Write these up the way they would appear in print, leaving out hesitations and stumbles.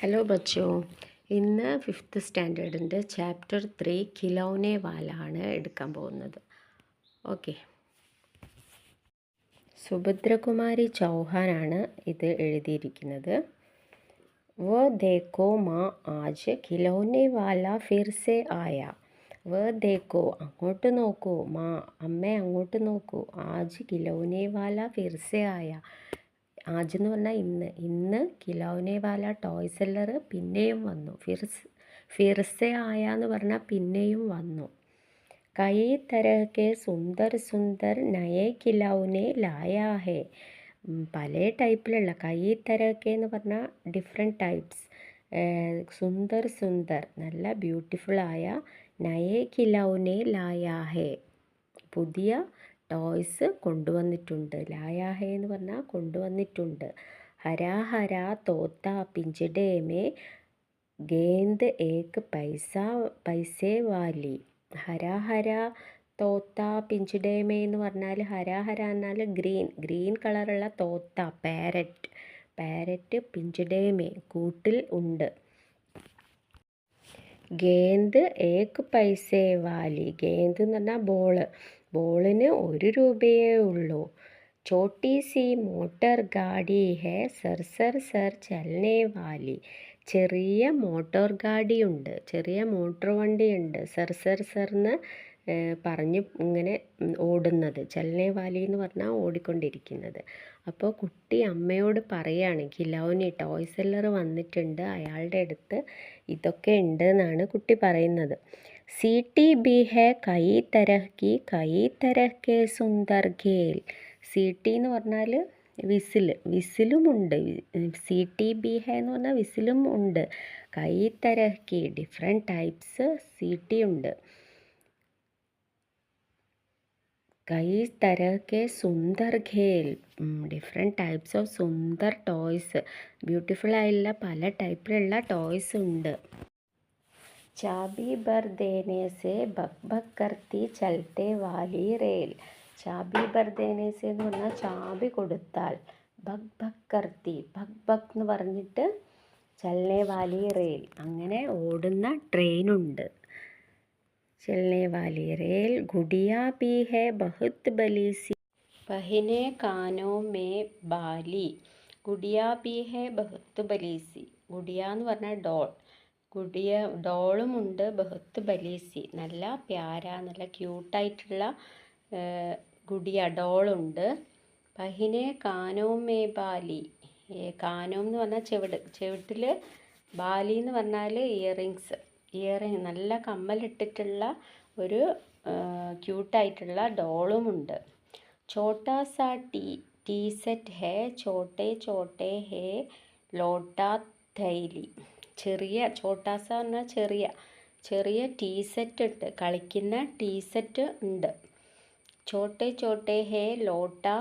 Hello बच्चों ഇന്ന് 5th സ്റ്റാൻഡേർഡിൻ്റെ chapter 3 ഖിലൗനെ വാലാണ് എടുക്കാൻ പോകുന്നത്. ഓക്കെ, സുഭദ്രകുമാരി ചൗഹാനാണ് ഇത് എഴുതിയിരിക്കുന്നത്. वो देखो माँ आज खिलौने वाला फिर से आया. वो देखो അങ്ങോട്ട് നോക്കൂ, മാ അമ്മ അങ്ങോട്ട് നോക്കൂ. ആജ് ഖിലൗനെ വാല ഫിർ സെ ആയ. ആജ് എന്ന് പറഞ്ഞാൽ ഇന്ന് ഖിലൗനെ വാല ടോയ് സെല്ലർ പിന്നെയും വന്നു. ഫിർസെ ആയ എന്ന് പറഞ്ഞാൽ പിന്നെയും വന്നു. കൈ തരഹ് സുന്ദർ സുന്ദർ നയേ ഖിലൗനെ ലായാ ഹേ. പല ടൈപ്പിലുള്ള കൈ തരഹ് എന്ന് പറഞ്ഞാൽ ഡിഫറെൻറ്റ് ടൈപ്സ്. സുന്ദർ സുന്ദർ നല്ല ബ്യൂട്ടിഫുള്ളായ നയേ ഖിലൗനെ ലായാ ഹേ പുതിയ ടോയ്സ് കൊണ്ടുവന്നിട്ടുണ്ട്. ലായാഹേ എന്ന് പറഞ്ഞാൽ കൊണ്ടുവന്നിട്ടുണ്ട്. ഹരാ ഹരാ തോത്ത പിഞ്ചിടേ മേ ഗേന്ദ് ഏക്ക് പൈസേ വാലി. ഹരാ ഹരാ തോത്ത പിഞ്ചിടേ മേ എന്ന് പറഞ്ഞാൽ ഹരാ ഹരാ എന്നാൽ ഗ്രീൻ കളറുള്ള തോത്ത പാരറ്റ് പിഞ്ചിടേ മേ കൂട്ടിൽ ഉണ്ട്. ഗേന്ദ് ഏക്ക് പൈസേ വാലി. ഗേന്ദ് എന്ന് പറഞ്ഞാൽ ബോളിന് 1 രൂപയേ ഉള്ളൂ. ചോട്ടി സി മോട്ടർ ഗാഡി ഹേ സർ സർ സർ ചലനെ വാലി. ചെറിയ മോട്ടോർ ഗാഡിയുണ്ട്, ചെറിയ മോട്ടോർ വണ്ടിയുണ്ട്. സർ സർ സർന്ന് പറഞ്ഞ് ഇങ്ങനെ ഓടുന്നത്. ചലനെ വാലി എന്ന് പറഞ്ഞാൽ ഓടിക്കൊണ്ടിരിക്കുന്നത്. അപ്പോൾ കുട്ടി അമ്മയോട് പറയാണ്, ഖിലൗനി ടോയ് സെല്ലർ വന്നിട്ടുണ്ട്, അയാളുടെ അടുത്ത് ഇതൊക്കെ ഉണ്ട് എന്നാണ് കുട്ടി പറയുന്നത്. സീട്ടി ബി ഹേ കൈ തരഹ് കെ സുന്ദർ ഖേൽ. സീട്ടി എന്ന് പറഞ്ഞാൽ വിസിലുമുണ്ട്. സീട്ടി ബി ഹേ എന്ന് പറഞ്ഞാൽ വിസിലും ഉണ്ട്. കൈ തരഹ് ഡിഫറെൻറ്റ് ടൈപ്സ് സീട്ടി ഉണ്ട്. കൈ തരഹ് സുന്ദർ ഖേൽ ഡിഫറെൻറ്റ് ടൈപ്സ് ഓഫ് സുന്ദർ ടോയ്സ്. ബ്യൂട്ടിഫുൾ ആയിട്ടുള്ള പല ടൈപ്പിലുള്ള ടോയ്സ് ഉണ്ട്. ചാബി ഭർ ദേനെ സെ ബക് ബക് കർത്തി ചലത്തെ വാലി റേൽ. ചാബി ഭർ ദേനെ സെ എന്ന് പറഞ്ഞാൽ ചാബി കൊടുത്താൽ, ബക് ബക് കർത്തി ബക് ബക് എന്ന് പറഞ്ഞിട്ട് ചലനെ വാലി റേൽ അങ്ങനെ ഓടുന്ന ട്രെയിനുണ്ട്. चलने वाली रेल गुड़िया भी है बहुत बड़ी सी पहने कानों में बाली. गुड़िया भी है बहुत बड़ी सी. गुड़िയ എന്ന് പറഞ്ഞാൽ ഡോളുമുണ്ട്. ബഹുത്ത് ബലീസി നല്ല പ്യാര നല്ല ക്യൂട്ടായിട്ടുള്ള ഡോളുണ്ട്. പഹിനെ കാനോം മേ ബാലി. കാനോം എന്ന് പറഞ്ഞാൽ ചെവിട്ടിൽ, ബാലി എന്ന് പറഞ്ഞാൽ ഇയറിങ് നല്ല കമ്മലിട്ടിട്ടുള്ള ഒരു ക്യൂട്ടായിട്ടുള്ള ഡോളുമുണ്ട്. ചോട്ടാ സാ ടീ സെറ്റ് ഹേ ചോട്ടെ ഹേ ലോട്ടാ തൈലി. ചോട്ടാസ പറഞ്ഞാൽ ചെറിയ ടീ സെറ്റ് ഉണ്ട്, കളിക്കുന്ന ടീ സെറ്റ് ഉണ്ട്. ചോട്ടെ ഹേ ലോട്ടാ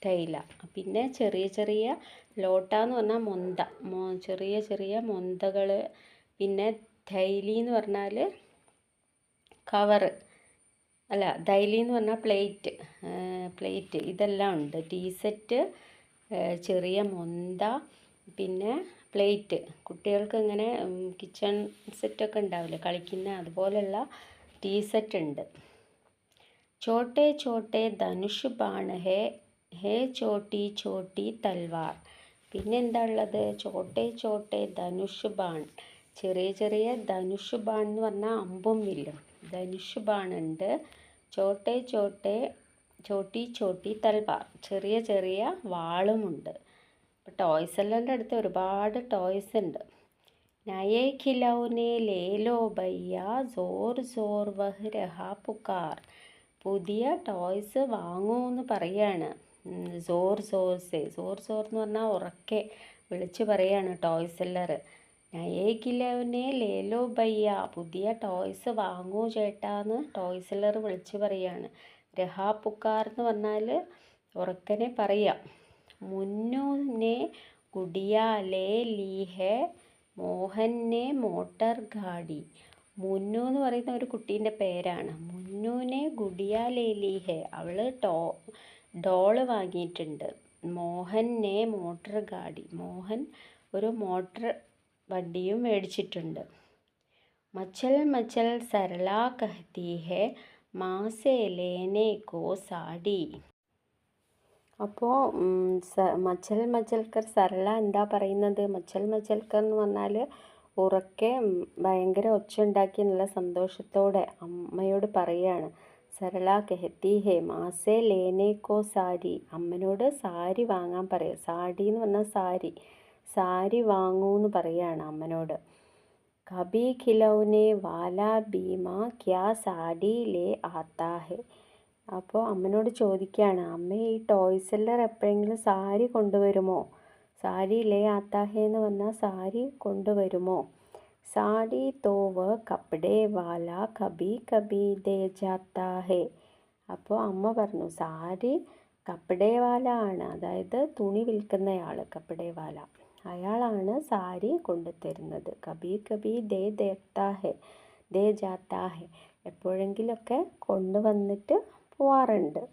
തൈല. പിന്നെ ചെറിയ ലോട്ട എന്ന് പറഞ്ഞാൽ ചെറിയ മൊന്തകൾ. പിന്നെ തൈലി എന്ന് പറഞ്ഞാൽ കവറ്, അല്ല തൈലി എന്ന് പറഞ്ഞാൽ പ്ലേറ്റ് ഇതെല്ലാം ഉണ്ട്. ടീ സെറ്റ്, ചെറിയ മൊന്ത, പിന്നെ പ്ലേറ്റ്. കുട്ടികൾക്ക് ഇങ്ങനെ കിച്ചൺ സെറ്റൊക്കെ ഉണ്ടാവില്ലേ കളിക്കുന്ന, അതുപോലെയുള്ള ടീ സെറ്റ് ഉണ്ട്. ചോട്ടെ ധനുഷ് ബാൺ ഹേ ചോട്ടി തൽവാർ. പിന്നെ എന്താ ഉള്ളത്? ചോട്ടെ ധനുഷ് ബാൺ, ചെറിയ ധനുഷ് ബാൺ എന്ന് പറഞ്ഞാൽ അമ്പും വില്ലും. ധനുഷ് ബാൺ ഉണ്ട്. ചോട്ടി തൽവാർ, ചെറിയ വാളുമുണ്ട്. ഇപ്പോൾ ടോയ്സ് സെല്ലറിൻ്റെ അടുത്ത് ഒരുപാട് ടോയ്സ് ഉണ്ട്. നയേ ഖിലൗനെ ലേലോ ഭയ്യ സോർ വഹ് രഹാ പുക്കാർ. പുതിയ ടോയ്സ് വാങ്ങൂ എന്ന് പറയാണ്. സോർ എന്ന് പറഞ്ഞാൽ ഉറക്കെ വിളിച്ച് പറയാണ് ടോയ് സെല്ലർ. നയേ ഖിലൗനെ ലേലോ ഭയ്യ, പുതിയ ടോയ്സ് വാങ്ങൂ ചേട്ടാന്ന് ടോയ് സെല്ലർ വിളിച്ച് പറയാണ്. രഹാ പുക്കാർ എന്ന് പറഞ്ഞാൽ ഉറക്കനെ പറയാം. മുന്നു നെ ഗുഡിയ ലേ ലീ ഹേ മോഹൻ നെ മോട്ടർ ഗാഡി. മുന്നു എന്ന് പറയുന്ന ഒരു കുട്ടീൻ്റെ പേരാണ്. മുന്നുനെ ഗുഡിയ ലേ ലീ ഹേ, അവൾ ഡോള് വാങ്ങിയിട്ടുണ്ട്. മോഹൻ നെ മോട്ടർ ഗാഡി, മോഹൻ ഒരു മോട്ടർ വണ്ടിയും മേടിച്ചിട്ടുണ്ട്. മച്ചൽ മച്ചൽ സരള കഹത്തി ഹെ മാസേ ലേനെ കോ സാടി. അപ്പോൾ മച്ചൽ മച്ചൽക്കർ സരള എന്താ പറയുന്നത്? മച്ചൽ മച്ചൽക്കർ എന്ന് പറഞ്ഞാൽ ഉറക്കെ ഭയങ്കര ഒച്ച ഉണ്ടാക്കി നല്ല സന്തോഷത്തോടെ അമ്മയോട് പറയാണ്. സരള കെഹത്തി ഹേ മാസേ ലേനെ കോ സാരി. അമ്മനോട് സാരി വാങ്ങാൻ പറയുക. സാരി എന്ന് പറഞ്ഞാൽ സാരി. സാരി വാങ്ങൂ എന്ന് പറയാണ് അമ്മനോട്. കബി ഖിലൗനെ വാലാ ഭീമാ ക്യാ സാടി ലേ ആത്താ ഹെ. അപ്പോൾ അമ്മനോട് ചോദിക്കുകയാണ്, അമ്മ ഈ ടോയ് സെല്ലർ എപ്പോഴെങ്കിലും സാരി കൊണ്ടുവരുമോ? സാരി ലേ ആത്താ ഹേ എന്ന് പറഞ്ഞാൽ സാരി കൊണ്ടുവരുമോ? സാടി തോ വ കപ്പടേ വാല കബി കബി ദേ ജാത്താ ഹേ. അപ്പോൾ അമ്മ പറഞ്ഞു, സാരി കപ്പടേ വാല ആണ്, അതായത് തുണി വിൽക്കുന്നയാൾ. കപ്പടേ വാല അയാളാണ് സാരി കൊണ്ടുതരുന്നത്. കബി കബി ദേ ദേത്താ ഹേ, ദേ ജാത്താ ഹേ, എപ്പോഴെങ്കിലൊക്കെ കൊണ്ടുവന്നിട്ട് പോവാറുണ്ട്.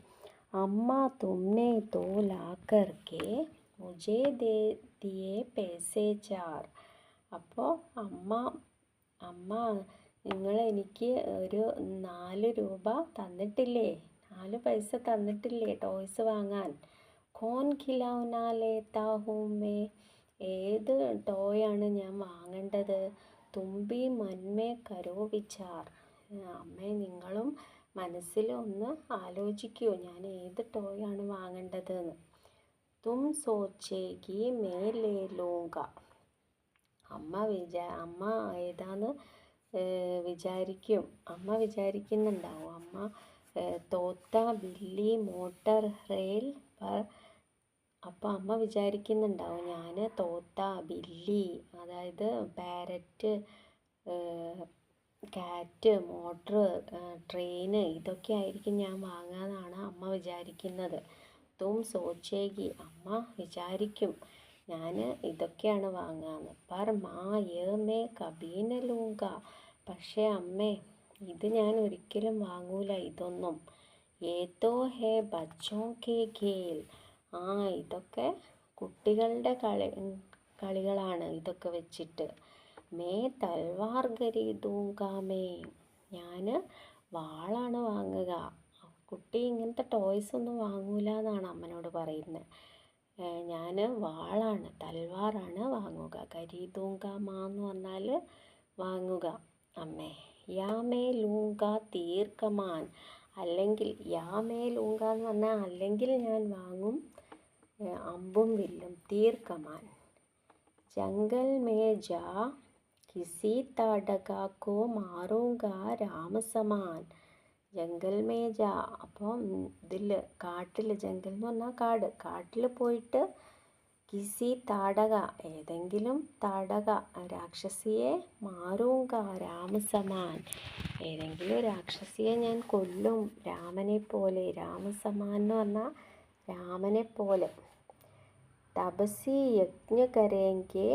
അമ്മ തുമ്നെ തോ ലാക്കർ കെ മുझे ദേ ദിയേ പൈസേ ചാർ. അപ്പോൾ അമ്മ നിങ്ങൾ എനിക്ക് ഒരു 4 രൂപ തന്നിട്ടില്ലേ, 4 പൈസ തന്നിട്ടില്ലേ ടോയ്സ് വാങ്ങാൻ. കോൻ ഖിലൗന ലേത്താ ഹൂം മേ. ഏത് ടോയാണ് ഞാൻ വാങ്ങേണ്ടത്? തുമ്പി മന്മേ കരോ വിചാർ. അമ്മേ നിങ്ങളും മനസ്സിൽ ഒന്ന് ആലോചിക്കൂ, ഞാൻ ഏത് ടോയാണ് വാങ്ങേണ്ടതെന്ന്. തും സോച്ചേഗി മേ ലേ ലൂങ്ക. അമ്മ ഏതാന്ന് വിചാരിക്കും. അമ്മ വിചാരിക്കുന്നുണ്ടാവും. അമ്മ തോത്ത ബില്ലി മോട്ടർ റെയിൽ പർ. അപ്പോൾ അമ്മ വിചാരിക്കുന്നുണ്ടാവും, ഞാൻ തോത്ത, ബില്ലി അതായത് പാരറ്റ്, കാറ്റ്, മോട്ടർ, ട്രെയിന് ഇതൊക്കെ ആയിരിക്കും ഞാൻ വാങ്ങാനാണ് അമ്മ വിചാരിക്കുന്നത്. തും സോച്ചേഗി അമ്മ വിചാരിക്കും ഞാൻ ഇതൊക്കെയാണ് വാങ്ങാന്ന്. പർ മാ യേ മേ കബീ ന ലൂങ്ക. പക്ഷേ അമ്മേ ഇത് ഞാൻ ഒരിക്കലും വാങ്ങൂല ഇതൊന്നും. ഏതോ ഹേ ബച്ചോ കേ ഖേൽ. ഇതൊക്കെ കുട്ടികളുടെ കളികളാണ് ഇതൊക്കെ വെച്ചിട്ട്. May Talwar ഖരീദൂങ്കാ may. ഞാൻ വാളാണ് വാങ്ങുക. കുട്ടി ഇങ്ങനത്തെ ടോയ്സ് ഒന്നും വാങ്ങൂല എന്നാണ് അമ്മനോട് പറയുന്നത്. ഞാൻ വാളാണ്, തൽവാറാണ് വാങ്ങുക. ഖരീദൂങ്കാ മാ എന്ന് പറഞ്ഞാൽ വാങ്ങുക അമ്മേ. യാ മേ ലൂങ്ക തീർ കമാൻ. അല്ലെങ്കിൽ യാ മേ ലൂങ്ക എന്ന് പറഞ്ഞാൽ അല്ലെങ്കിൽ ഞാൻ വാങ്ങും അമ്പും വില്ലും. തീർ കമാൻ. ജംഗൽ മേ ജാ കിസി താടക കോ മാറൂങ്ക രാമസമാൻ. ജംഗൽ മേ ജാ. അപ്പോൾ ഇതിൽ കാട്ടിൽ, ജംഗൽ എന്ന് പറഞ്ഞാൽ കാട്, കാട്ടിൽ പോയിട്ട് കിസി താടക ഏതെങ്കിലും താടക രാക്ഷസിയെ, മാറൂങ്ക രാമസമാൻ ഏതെങ്കിലും രാക്ഷസിയെ ഞാൻ കൊല്ലും രാമനെ പോലെ. രാമസമാൻ എന്ന് പറഞ്ഞാൽ രാമനെ പോലെ. തപസി യജ്ഞ കരേങ്കെ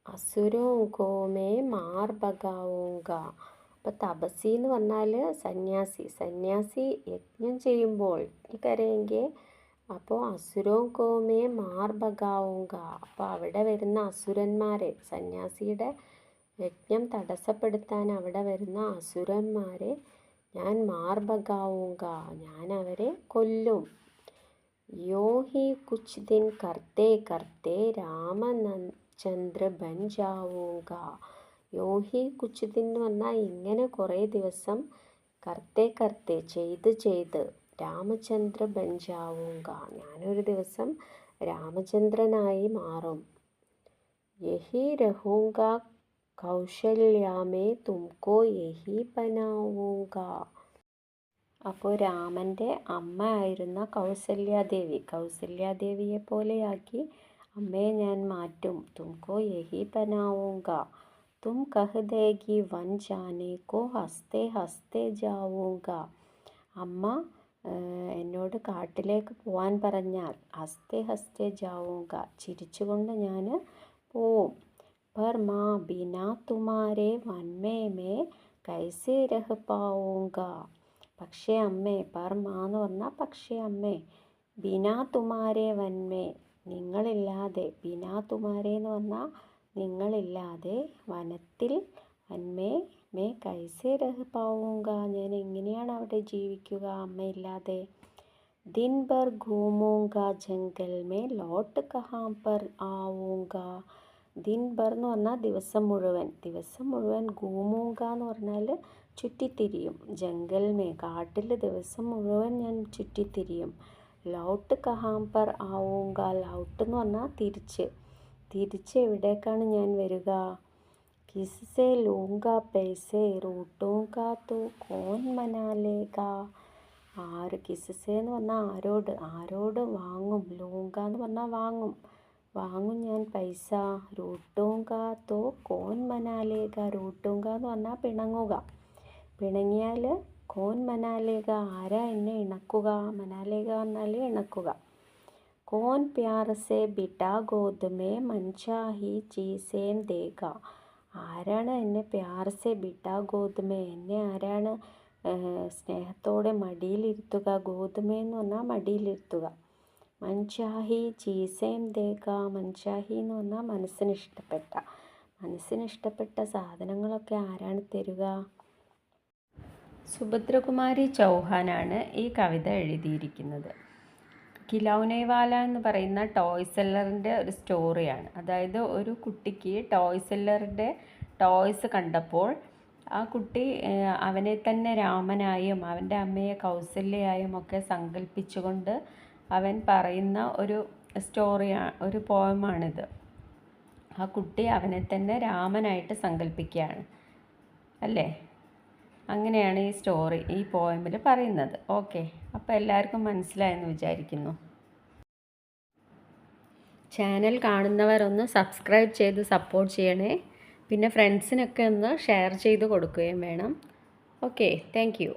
അസുരോ കോ മേ മാർ ഭഗാവൂങ്ക. അപ്പോൾ തപസി എന്ന് പറഞ്ഞാൽ സന്യാസി. സന്യാസി യജ്ഞം ചെയ്യുമ്പോൾ കരയെങ്കിൽ അപ്പോൾ അസുരോ കോ മേ മാർ ഭഗാവൂങ്ക. അപ്പോൾ അവിടെ വരുന്ന അസുരന്മാരെ, സന്യാസിയുടെ യജ്ഞം തടസ്സപ്പെടുത്താൻ അവിടെ വരുന്ന അസുരന്മാരെ ഞാൻ മാർ ഭഗാവൂങ്ക, ഞാൻ അവരെ കൊല്ലും. യോ ഹി കുച്ച് ദിൻ കർത്തേ കർത്തേ രാമചന്ദ്ര ബൻ ജാവൂങ്ക. യോ ഹി കുച്ച് ദിൻ എന്ന് പറഞ്ഞാൽ ഇങ്ങനെ കുറേ ദിവസം, കർത്തേ കർത്തേ ചെയ്ത് ചെയ്ത്, രാമചന്ദ്ര ബൻ ജാവൂങ്ക ഞാനൊരു ദിവസം രാമചന്ദ്രനായി മാറും. യഹി രഹൂങ്ക കൗശല്യാമേ തുംകോ യഹി ബനാവൂങ്ക. അപ്പോൾ രാമൻ്റെ അമ്മ ആയിരുന്ന കൗസല്യാദേവി, കൗസല്യാദേവിയെ പോലെയാക്കി അമ്മയെ ഞാൻ മാറ്റും. തുംകോ യഹി ബനാവൂങ്ക. തും കഹ് ദേഗി വൻ ജാനെ കോ ഹസ്തേ ഹസ്തേ ജാവൂങ്ക. അമ്മ എന്നോട് കാട്ടിലേക്ക് പോവാൻ പറഞ്ഞാൽ ഹസ്തേ ഹസ്തേ ജാവൂങ്ക ചിരിച്ചുകൊണ്ട് ഞാൻ പോവും. പർ മാ ബിനാ തുമാരേ വൻമേ മേ കൈസേ രഹ് പാവൂങ്ക. പക്ഷേ അമ്മേ, പർ മാ എന്ന് പറഞ്ഞാൽ പക്ഷേ അമ്മേ, ബിനാ തുമാരേ വൻമേ നിങ്ങളില്ലാതെ, ബിനാ തുമാരേ എന്ന് പറഞ്ഞാൽ നിങ്ങളില്ലാതെ വനത്തിൽ വൻമേ മേ കൈസേ രഹ് പാവൂങ്ക, ഞാൻ എങ്ങനെയാണ് അവിടെ ജീവിക്കുക അമ്മയില്ലാതെ. ദിൻ ഭർ ഘൂമൂങ്ക ജംഗൽ മേ ലോട്ട് കഹാം പർ ആവൂങ്ക. ദിൻ ഭർ എന്ന് പറഞ്ഞാൽ ദിവസം മുഴുവൻ ഘൂമൂങ്ക എന്ന് പറഞ്ഞാൽ ചുറ്റിത്തിരിയും. ജംഗൽ മേ കാട്ടിൽ ദിവസം മുഴുവൻ ഞാൻ ചുറ്റിത്തിരിയും. ലൗട്ട് കഹാം പർ ആവൂങ്ക, ലൗട്ട് എന്ന് പറഞ്ഞാൽ തിരിച്ച് എവിടേക്കാണ് ഞാൻ വരിക. കിസ്സേ ലൂങ്ക പൈസേ റൂട്ടൂങ്ക തോ കോൻ മനാലേക. കിസ്സേ എന്ന് പറഞ്ഞാൽ ആരോട് വാങ്ങും. ലൂങ്ക എന്ന് പറഞ്ഞാൽ വാങ്ങും ഞാൻ പൈസ. റൂട്ടൂങ്ക തോ കോൻ മനാലേക, റൂട്ടൂങ്ക എന്ന് പറഞ്ഞാൽ പിണങ്ങിയാൽ കോൻ മനാലേക, ആരാ എന്നെ ഇണക്കുക. മനാലേക പറഞ്ഞാൽ ഇണക്കുക. കോൻ പ്യാർ സേ ബിട്ടാ ഗോദ് മേ മൻചാഹി ചീസേം ദേഗ. ആരാണ് എന്നെ പ്യാർ സേ ബിട്ടാ ഗോദ് മേ, എന്നെ ആരാണ് സ്നേഹത്തോടെ മടിയിലിരുത്തുക. ഗോതമേ എന്ന് പറഞ്ഞാൽ മടിയിലിരുത്തുക. മൻചാഹി ചീസേം ദേഗ, മൻചാഹി എന്ന് പറഞ്ഞാൽ മനസ്സിനിഷ്ടപ്പെട്ട സാധനങ്ങളൊക്കെ ആരാണ് തരുക. സുഭദ്രകുമാരി ചൗഹാനാണ് ഈ കവിത എഴുതിയിരിക്കുന്നത്. ഖിലൗനേവാല എന്ന് പറയുന്ന ടോയ് സെല്ലറിൻ്റെ ഒരു സ്റ്റോറിയാണ്. അതായത് ഒരു കുട്ടിക്ക് ടോയ് സെല്ലറിൻ്റെ ടോയ്സ് കണ്ടപ്പോൾ ആ കുട്ടി അവനെ തന്നെ രാമനായും അവൻ്റെ അമ്മയെ കൗസല്യയായും ഒക്കെ സങ്കല്പിച്ചുകൊണ്ട് അവൻ പറയുന്ന ഒരു ഒരു പോയമാണിത്. ആ കുട്ടി അവനെ തന്നെ രാമനായിട്ട് സങ്കല്പിക്കുകയാണ് അല്ലേ. അങ്ങനെയാണ് ഈ പോയമിൽ പറയുന്നത്. ഓക്കെ, അപ്പോൾ എല്ലാവർക്കും മനസ്സിലായെന്ന് വിചാരിക്കുന്നു. ചാനൽ കാണുന്നവരൊന്ന് സബ്സ്ക്രൈബ് ചെയ്ത് സപ്പോർട്ട് ചെയ്യണേ. പിന്നെ ഫ്രണ്ട്സിനൊക്കെ ഒന്ന് ഷെയർ ചെയ്ത് കൊടുക്കുകയും വേണം. Okay, thank you.